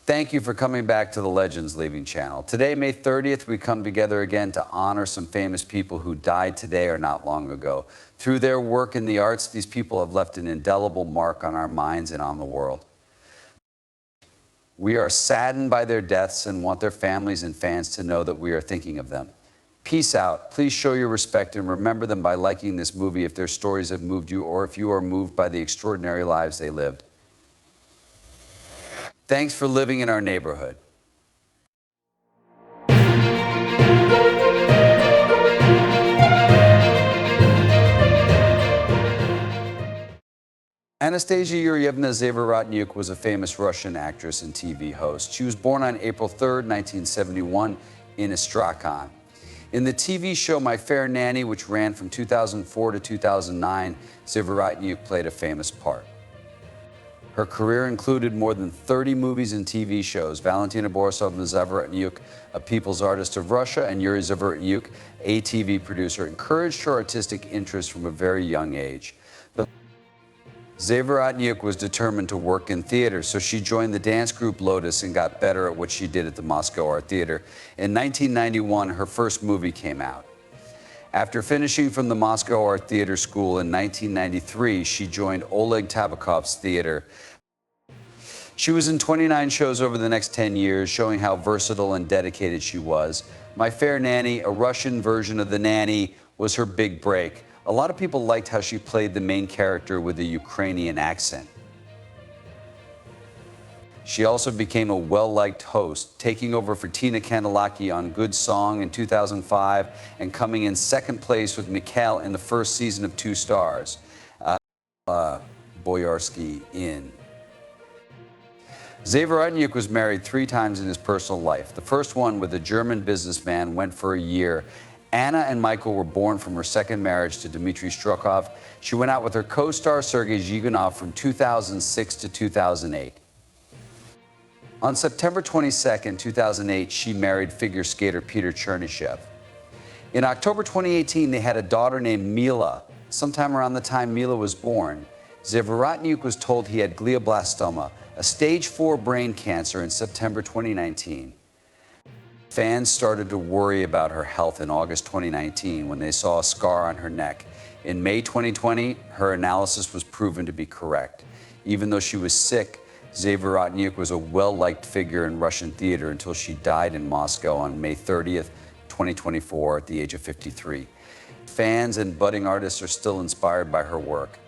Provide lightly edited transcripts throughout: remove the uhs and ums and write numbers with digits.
Thank you for coming back to the Legends Leaving channel. Today, May 30th, we come together again to honor some famous people who died today or not long ago. Through their work in the arts, these people have left an indelible mark on our minds and on the world. We are saddened by their deaths and want their families and fans to know that we are thinking of them. Peace out. Please show your respect and remember them by liking this movie if their stories have moved you or if you are moved by the extraordinary lives they lived. Thanks for living in our neighborhood. Anastasia Zavorotnyuk was a famous Russian actress and TV host. She was born on April 3, 1971 in Astrakhan. In the TV show My Fair Nanny, which ran from 2004 to 2009, Zavorotnyuk played a famous part. Her career included more than 30 movies and TV shows. Valentina Borisovna Zavorotnyuk, a people's artist of Russia, and Yuri Zavorotnyuk, a TV producer, encouraged her artistic interest from a very young age. Zavorotnyuk was determined to work in theater, so she joined the dance group Lotus and got better at what she did at the Moscow Art Theater. In 1991, her first movie came out. After finishing from the Moscow Art Theater School in 1993, she joined Oleg Tabakov's theater. She was in 29 shows over the next 10 years, showing how versatile and dedicated she was. My Fair Nanny, a Russian version of The Nanny, was her big break. A lot of people liked how she played the main character with a Ukrainian accent. She also became a well-liked host, taking over for Tina Kandelaki on Good Song in 2005 and coming in second place with Mikhail in the first season of 2 Stars. Boyarsky in. Zavorotnyuk was married 3 times in his personal life. The first one, with a German businessman, went for a year. Anna and Michael were born from her second marriage to Dmitry Strukhov. She went out with her co-star Sergei Zhiganov from 2006 to 2008. On September 22, 2008, she married figure skater Peter Chernyshev. In October 2018, they had a daughter named Mila. Sometime around the time Mila was born, Zavorotnyuk was told he had glioblastoma, a stage 4 brain cancer, in September 2019. Fans started to worry about her health in August 2019 when they saw a scar on her neck. In May 2020, her analysis was proven to be correct. Even though she was sick, Zavorotnyuk was a well-liked figure in Russian theater until she died in Moscow on May 30th, 2024, at the age of 53. Fans and budding artists are still inspired by her work.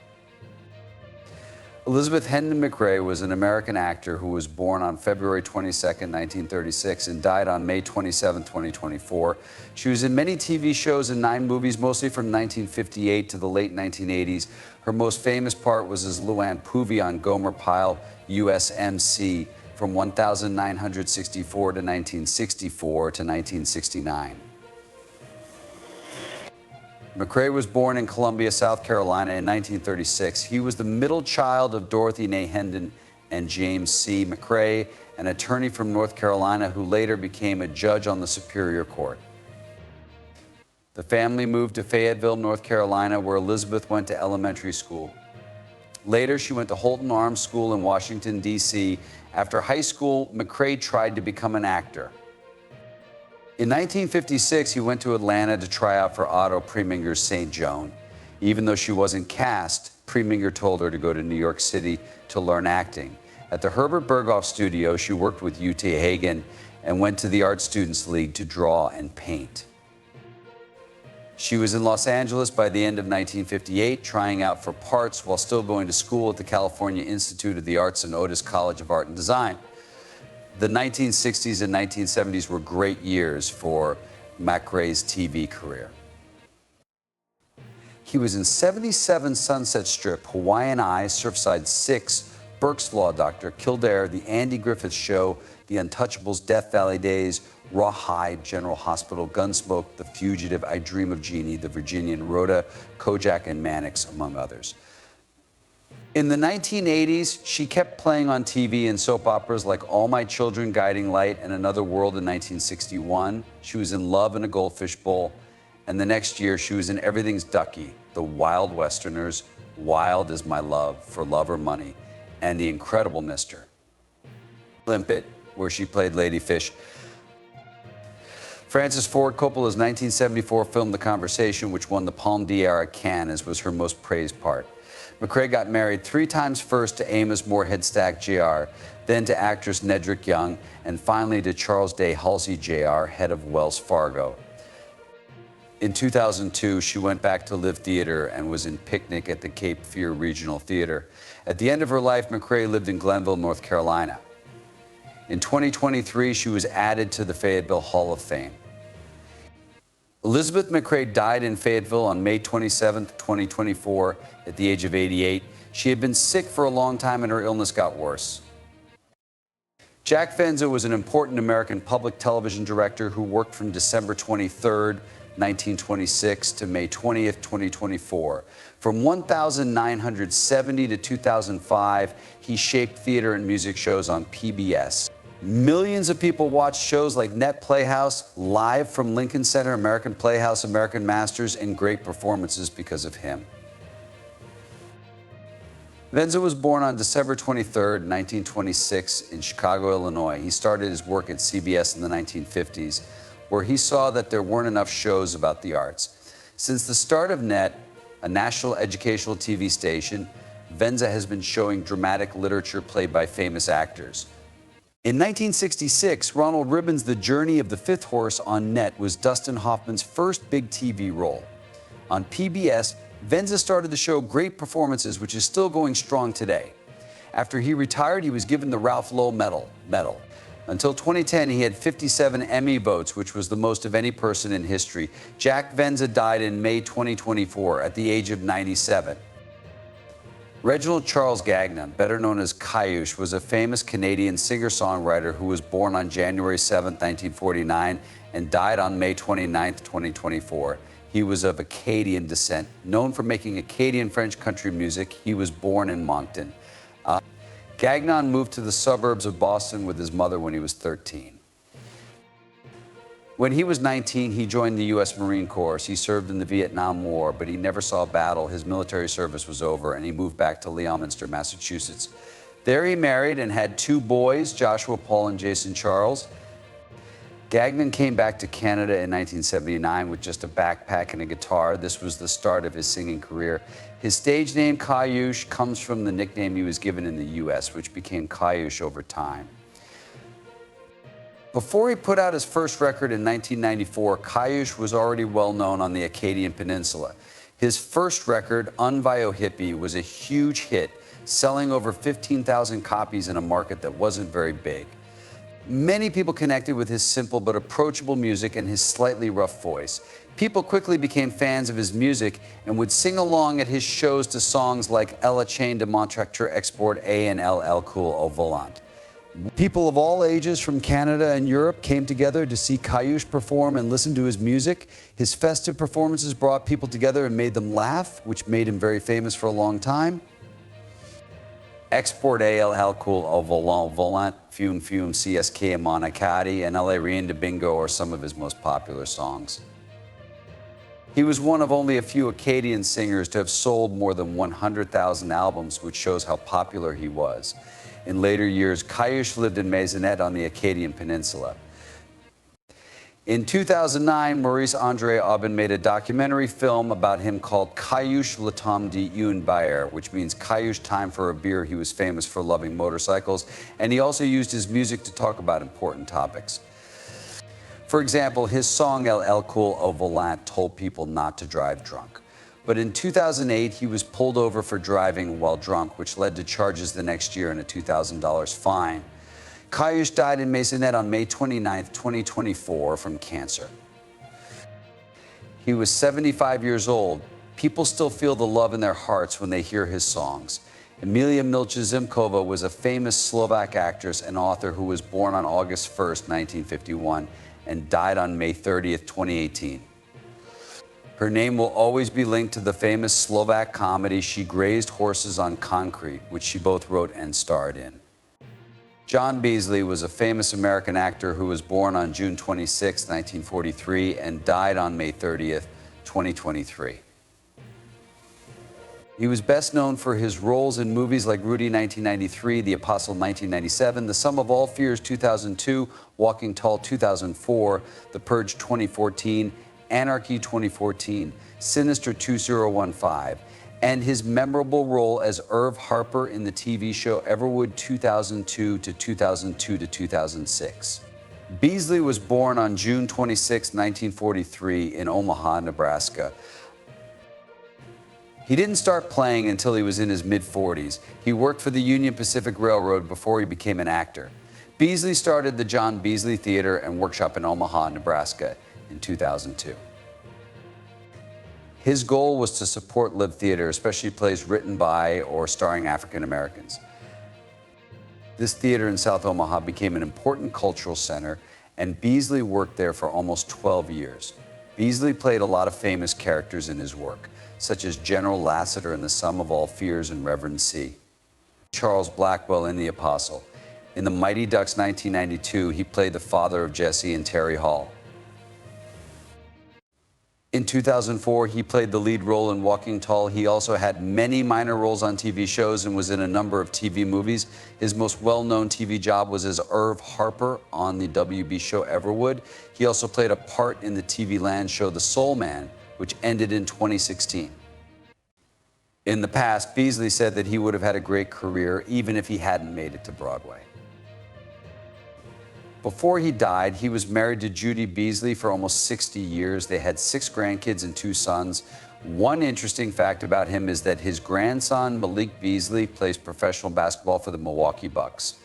Elizabeth MacRae was an American actor who was born on February 22, 1936, and died on May 27, 2024. She was in many TV shows and 9 movies, mostly from 1958 to the late 1980s. Her most famous part was as Luann Poovey on Gomer Pyle USMC from 1964 to 1964 to 1969. MacRae was born in Columbia, South Carolina in 1936. He was the middle child of Dorothy Nay Hendon and James C. MacRae, an attorney from North Carolina who later became a judge on the Superior Court. The family moved to Fayetteville, North Carolina, where Elizabeth went to elementary school. Later, she went to Holton Arms School in Washington, D.C. After high school, MacRae tried to become an actor. In 1956, he went to Atlanta to try out for Otto Preminger's St. Joan. Even though she wasn't cast, Preminger told her to go to New York City to learn acting. At the Herbert Berghoff studio, she worked with Uta Hagen and went to the Art Students League to draw and paint. She was in Los Angeles by the end of 1958, trying out for parts while still going to school at the California Institute of the Arts and Otis College of Art and Design. The 1960s and 1970s were great years for MacRae's TV career. He was in 77 Sunset Strip, Hawaiian Eyes, Surfside 6, Burke's Law Doctor, Kildare, The Andy Griffith Show, The Untouchables, Death Valley Days, Rawhide, General Hospital, Gunsmoke, The Fugitive, I Dream of Jeannie, The Virginian, Rhoda, Kojak, and Mannix, among others. In the 1980s, she kept playing on TV in soap operas like All My Children, Guiding Light, and Another World in 1961. She was in Love in a Goldfish Bowl. And the next year, she was in Everything's Ducky, The Wild Westerners, Wild Is My Love, For Love or Money, and The Incredible Mr. Limpet, where she played Lady Fish. Francis Ford Coppola's 1974 film The Conversation, which won the Palme d'Or at Cannes, was her most praised part. MacRae got married 3 times, first to Amos Moorhead Stack Jr., then to actress Nedrick Young, and finally to Charles Day Halsey Jr., head of Wells Fargo. In 2002, she went back to live theater and was in Picnic at the Cape Fear Regional Theater. At the end of her life, MacRae lived in Glenville, North Carolina. In 2023, she was added to the Fayetteville Hall of Fame. Elizabeth MacRae died in Fayetteville on May 27, 2024, at the age of 88. She had been sick for a long time and her illness got worse. Jack Venza was an important American public television director who worked from December 23, 1926 to May 20, 2024. From 1970 to 2005, he shaped theater and music shows on PBS. Millions of people watched shows like Net Playhouse, Live from Lincoln Center, American Playhouse, American Masters, and great performances because of him. Venza was born on December 23, 1926 in Chicago, Illinois. He started his work at CBS in the 1950s, where he saw that there weren't enough shows about the arts. Since the start of Net, a national educational TV station, Venza has been showing dramatic literature played by famous actors. In 1966, Ronald Ribbon's The Journey of the Fifth Horse on Net was Dustin Hoffman's first big TV role. On PBS, Venza started the show Great Performances, which is still going strong today. After he retired, he was given the Ralph Lowe Medal. Until 2010, he had 57 Emmy votes, which was the most of any person in history. Jack Venza died in May 2024 at the age of 97. Reginald Charles Gagnon, better known as Cayouche, was a famous Canadian singer-songwriter who was born on January 7, 1949, and died on May 29, 2024. He was of Acadian descent. Known for making Acadian French country music, he was born in Moncton. Gagnon moved to the suburbs of Boston with his mother when he was 13. When he was 19, he joined the U.S. Marine Corps. He served in the Vietnam War, but he never saw battle. His military service was over, and he moved back to Leominster, Massachusetts. There he married and had 2 boys, Joshua Paul and Jason Charles. Gagnon came back to Canada in 1979 with just a backpack and a guitar. This was the start of his singing career. His stage name, Cayouche, comes from the nickname he was given in the U.S., which became Cayouche over time. Before he put out his first record in 1994, Cayouche was already well known on the Acadian Peninsula. His first record, Unvio Hippie, was a huge hit, selling over 15,000 copies in a market that wasn't very big. Many people connected with his simple but approachable music and his slightly rough voice. People quickly became fans of his music and would sing along at his shows to songs like Ella Chain de mon tracteur export A and LL Cool au volant. People of all ages from Canada and Europe came together to see Cayouche perform and listen to his music. His festive performances brought people together and made them laugh, which made him very famous for a long time. Export ALL Cool au volant, Fume Fume, CSK Monicati, and LA Rien de Bingo are some of his most popular songs. He was one of only a few Acadian singers to have sold more than 100,000 albums, which shows how popular he was. In later years, Cayouche lived in Maisonette on the Acadian Peninsula. In 2009, Maurice Andre Aubin made a documentary film about him called Cayouche Le Temps d'Une Bière, which means Cayouche Time for a Beer. He was famous for loving motorcycles, and he also used his music to talk about important topics. For example, his song LL Cool au volant told people not to drive drunk. But in 2008, he was pulled over for driving while drunk, which led to charges the next year and a $2,000 fine. Cayouche died in Maisonette on May 29, 2024, from cancer. He was 75 years old. People still feel the love in their hearts when they hear his songs. Emilia Milcha-Zimkova was a famous Slovak actress and author who was born on August 1, 1951, and died on May 30, 2018. Her name will always be linked to the famous Slovak comedy She Grazed Horses on Concrete, which she both wrote and starred in. John Beasley was a famous American actor who was born on June 26, 1943, and died on May 30, 2023. He was best known for his roles in movies like Rudy 1993, The Apostle 1997, The Sum of All Fears 2002, Walking Tall 2004, The Purge 2014, Anarchy 2014, Sinister 2015, and his memorable role as Irv Harper in the TV show Everwood 2002 to 2002 to 2006. Beasley was born on June 26, 1943, in Omaha, Nebraska. He didn't start playing until he was in his mid-40s. He worked for the Union Pacific Railroad before he became an actor. Beasley started the John Beasley Theater and Workshop in Omaha, Nebraska in 2002. His goal was to support live theater, especially plays written by or starring African Americans. This theater in South Omaha became an important cultural center, and Beasley worked there for almost 12 years. Beasley played a lot of famous characters in his work, such as General Lassiter in The Sum of All Fears and Reverend C. Charles Blackwell in The Apostle. In The Mighty Ducks 1992, he played the father of Jesse and Terry Hall. In 2004, he played the lead role in Walking Tall. He also had many minor roles on TV shows and was in a number of TV movies. His most well-known TV job was as Irv Harper on the WB show Everwood. He also played a part in the TV Land show The Soul Man, which ended in 2016. In the past, Beasley said that he would have had a great career even if he hadn't made it to Broadway. Before he died, he was married to Judy Beasley for almost 60 years. They had 6 grandkids and 2 sons. One interesting fact about him is that his grandson, Malik Beasley, plays professional basketball for the Milwaukee Bucks.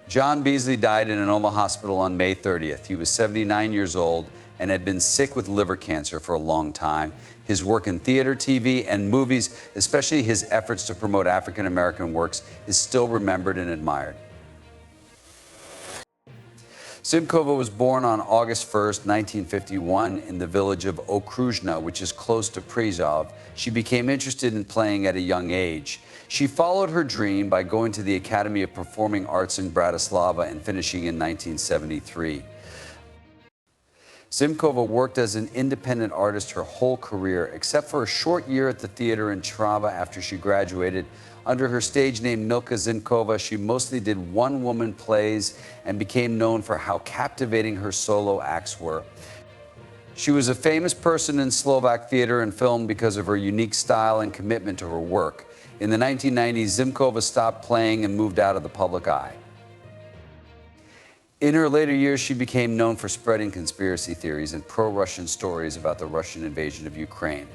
John Beasley died in an Omaha hospital on May 30th. He was 79 years old and had been sick with liver cancer for a long time. His work in theater, TV, and movies, especially his efforts to promote African American works, is still remembered and admired. Zimkova was born on August 1st, 1951, in the village of Okruzhna, which is close to Prizov. She became interested in playing at a young age. She followed her dream by going to the Academy of Performing Arts in Bratislava and finishing in 1973. Zimkova worked as an independent artist her whole career, except for a short year at the theater in Trnava after she graduated. Under her stage name Milka Zimkova, she mostly did one-woman plays and became known for how captivating her solo acts were. She was a famous person in Slovak theater and film because of her unique style and commitment to her work. In the 1990s, Zimkova stopped playing and moved out of the public eye. In her later years, she became known for spreading conspiracy theories and pro-Russian stories about the Russian invasion of Ukraine.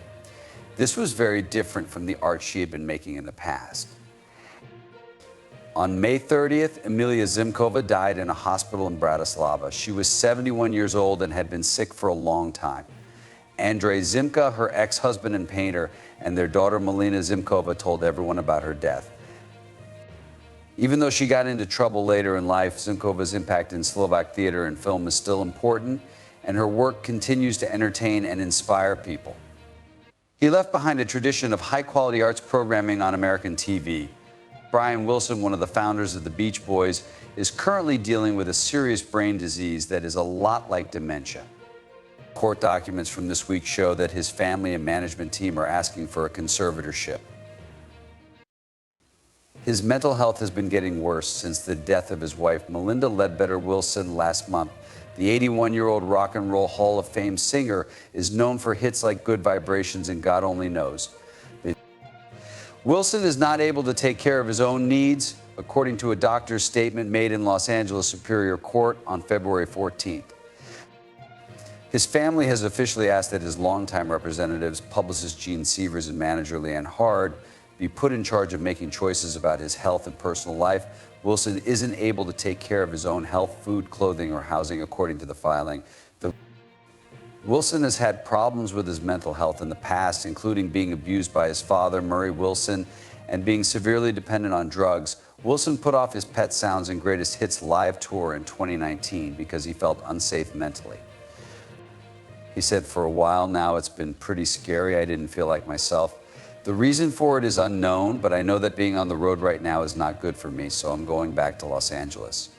This was very different from the art she had been making in the past. On May 30th, Emilia Zimkova died in a hospital in Bratislava. She was 71 years old and had been sick for a long time. Andrei Zimka, her ex-husband and painter, and their daughter Melina Zimkova told everyone about her death. Even though she got into trouble later in life, Zimkova's impact in Slovak theater and film is still important, and her work continues to entertain and inspire people. He left behind a tradition of high-quality arts programming on American TV. Brian Wilson, one of the founders of the Beach Boys, is currently dealing with a serious brain disease that is a lot like dementia. Court documents from this week show that his family and management team are asking for a conservatorship. His mental health has been getting worse since the death of his wife, Melinda Ledbetter Wilson, last month. The 81-year-old Rock and Roll Hall of Fame singer is known for hits like Good Vibrations and God Only Knows. Wilson is not able to take care of his own needs, according to a doctor's statement made in Los Angeles Superior Court on February 14th. His family has officially asked that his longtime representatives, publicist Gene Sievers and manager Leanne Hard, be put in charge of making choices about his health and personal life. Wilson isn't able to take care of his own health, food, clothing, or housing, according to the filing. Wilson has had problems with his mental health in the past, including being abused by his father, Murray Wilson, and being severely dependent on drugs. Wilson put off his Pet Sounds and Greatest Hits live tour in 2019 because he felt unsafe mentally. He said, "For a while now, it's been pretty scary. I didn't feel like myself. The reason for it is unknown, but I know that being on the road right now is not good for me, so I'm going back to Los Angeles."